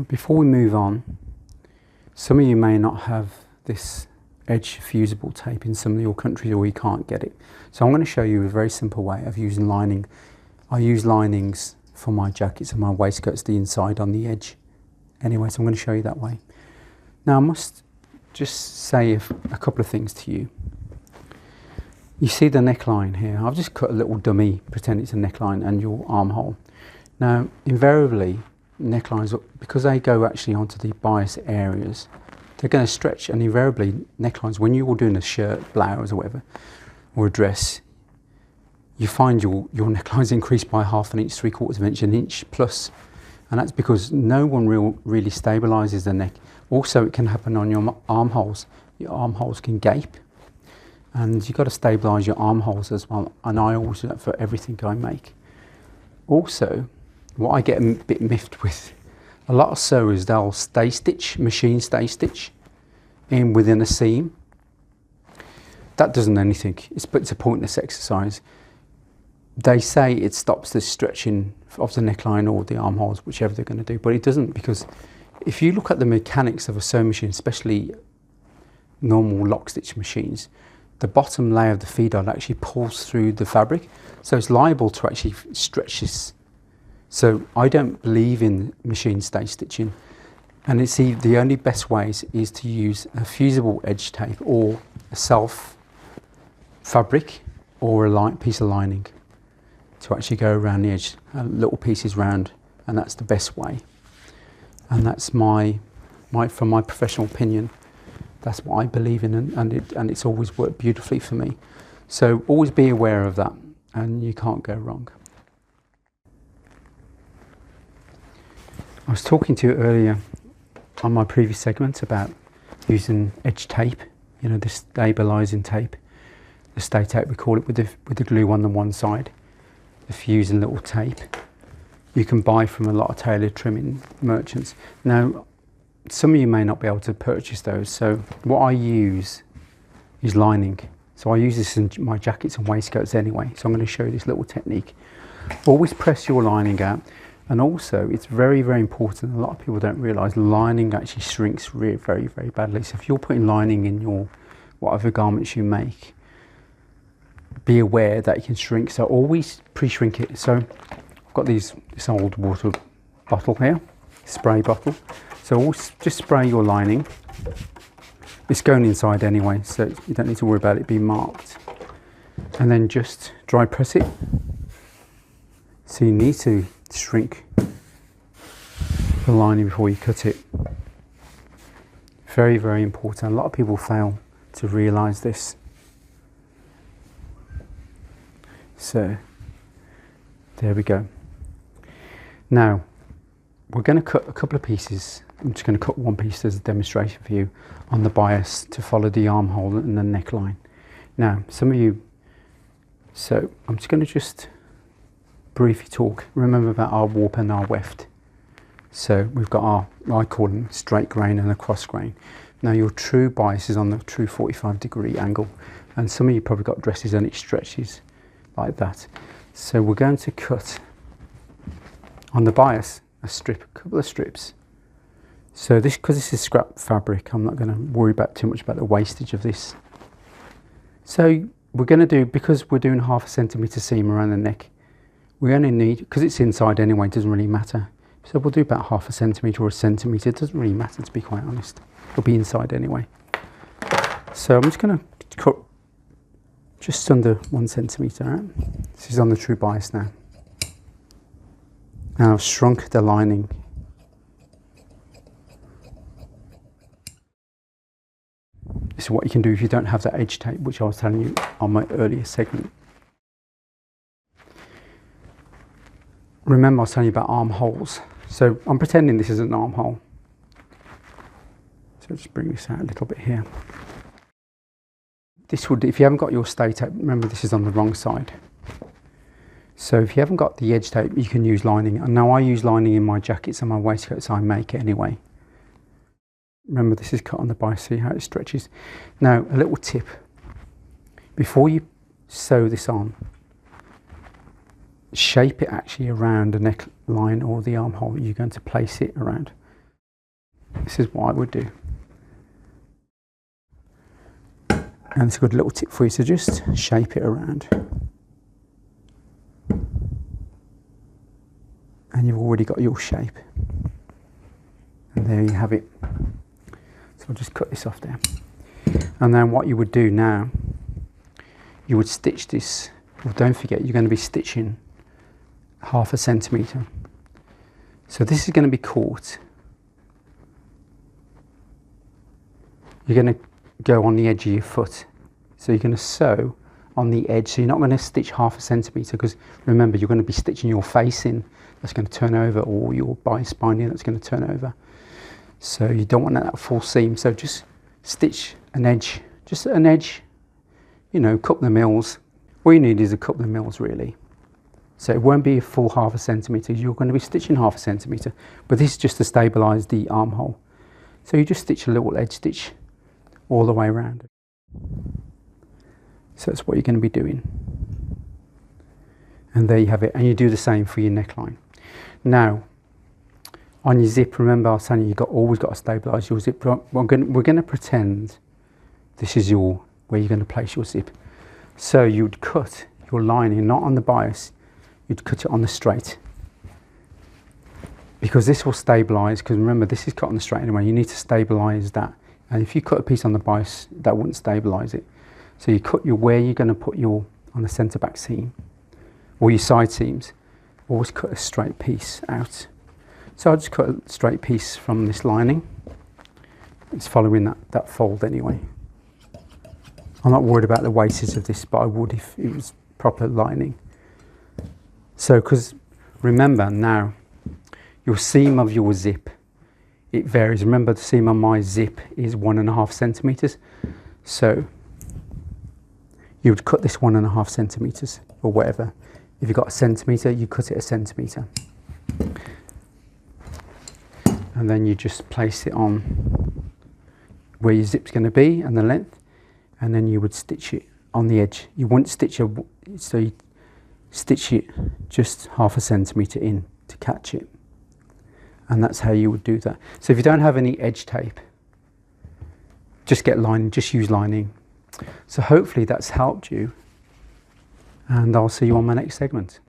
Before we move on, some of you may not have this edge fusible tape in some of your countries, or you can't get it. So I'm going to show you a very simple way of using lining. I use linings for my jackets and my waistcoats, the inside on the edge. Anyway, so I'm going to show you that way. Now I must just say a couple of things to you. You see the neckline here. I've just cut a little dummy, pretend it's a neckline, and your armhole. Now invariably necklines, because they go actually onto the bias areas, they're going to stretch, and invariably necklines, when you're doing a shirt, blouse or whatever, or a dress, you find your necklines increase by half an inch, 3/4 of an inch, an inch plus, and that's because no one really stabilises the neck. Also, it can happen on your armholes. Your armholes can gape, and you've got to stabilise your armholes as well, and I always do that for everything I make. Also, what I get a bit miffed with, a lot of sewers, they'll stay stitch, machine stay stitch in within a seam. That doesn't anything, it's a pointless exercise. They say it stops the stretching of the neckline or the armholes, whichever they're going to do, but it doesn't, because if you look at the mechanics of a sewing machine, especially normal lock stitch machines, the bottom layer of the feeder actually pulls through the fabric, so it's liable to actually stretch this. So I don't believe in machine stay stitching, and it's the only best ways is to use a fusible edge tape or a self fabric or a piece of lining to actually go around the edge, little pieces round, and that's the best way. And that's from my professional opinion, that's what I believe in, and it's always worked beautifully for me. So always be aware of that, and you can't go wrong. I was talking to you earlier on my previous segment about using edge tape, you know, the stabilising tape, the stay tape we call it, with the glue on the one side, the fusing little tape. You can buy from a lot of tailor trimming merchants. Now, some of you may not be able to purchase those, so what I use is lining. So I use this in my jackets and waistcoats anyway, so I'm going to show you this little technique. Always press your lining out. And also, it's very, very important, a lot of people don't realise, lining actually shrinks very, very badly. So if you're putting lining in your whatever garments you make, be aware that it can shrink, so always pre-shrink it. So I've got this old water bottle here, spray bottle. So always just spray your lining. It's going inside anyway, so you don't need to worry about it being marked. And then just dry press it. So you need to shrink the lining before you cut it. Very, very important. A lot of people fail to realise this. So there we go. Now we're going to cut a couple of pieces. I'm just going to cut one piece as a demonstration for you on the bias to follow the armhole and the neckline. Now some of you, so I'm just going to briefly talk, remember about our warp and our weft. So we've got our, I call them straight grain and a cross grain. Now your true bias is on the true 45-degree angle, and some of you probably got dresses and it stretches like that. So we're going to cut on the bias a couple of strips. So this, because this is scrap fabric, I'm not going to worry too much about the wastage of this. So we're going to do, because we're doing 1/2 centimetre seam around the neck, we only need, because it's inside anyway, it doesn't really matter. So we'll do about 1/2 centimetre or a centimetre, it doesn't really matter, to be quite honest. It'll be inside anyway. So I'm just going to cut just under 1 centimetre out. This is on the true bias now. Now I've shrunk the lining. This is what you can do if you don't have that edge tape, which I was telling you on my earlier segment. Remember I was telling you about armholes. So I'm pretending this is an armhole. So just bring this out a little bit here. This would, if you haven't got your stay tape, remember this is on the wrong side. So if you haven't got the edge tape, you can use lining. And now I use lining in my jackets and my waistcoats, I make it anyway. Remember this is cut on the bias, see how it stretches. Now a little tip, before you sew this on, shape it actually around the neckline or the armhole you're going to place it around. This is what I would do. And it's a good little tip for you to just shape it around. And you've already got your shape. And there you have it. So I'll just cut this off there. And then what you would do now, you would stitch this. Well, don't forget, you're going to be stitching 1/2 centimetre. So this is going to be caught. You're going to go on the edge of your foot. So you're going to sew on the edge. So you're not going to stitch 1/2 centimetre, because remember, you're going to be stitching your face in. That's going to turn over, or your bias binding that's going to turn over. So you don't want that full seam. So just stitch an edge, just an edge, you know, couple of mils. All you need is a couple of mils really. So it won't be a full 1/2 centimetre. You're going to be stitching 1/2 centimetre, but this is just to stabilise the armhole. So you just stitch a little edge stitch all the way around. So that's what you're going to be doing. And there you have it. And you do the same for your neckline. Now, on your zip, remember I was saying you've always got to stabilise your zip. We're going to pretend this is where you're going to place your zip. So you'd cut your lining, not on the bias, you'd cut it on the straight. Because this will stabilise, because remember this is cut on the straight anyway, you need to stabilise that. And if you cut a piece on the bias, that wouldn't stabilise it. So you cut where you're going to put on the centre back seam, or your side seams, always cut a straight piece out. So I'll just cut a straight piece from this lining. It's following that fold anyway. I'm not worried about the wastage of this, but I would if it was proper lining. So, because remember now, your seam of your zip, it varies. Remember the seam on my zip is 1.5 centimetres. So you would cut this 1.5 centimetres or whatever. If you've got a centimetre, you cut it a centimetre. And then you just place it on where your zip's going to be and the length, and then you would stitch it on the edge. You wouldn't stitch so you stitch it just 1/2 centimetre in to catch it. And that's how you would do that. So if you don't have any edge tape, just get lining, just use lining. So hopefully that's helped you, and I'll see you on my next segment.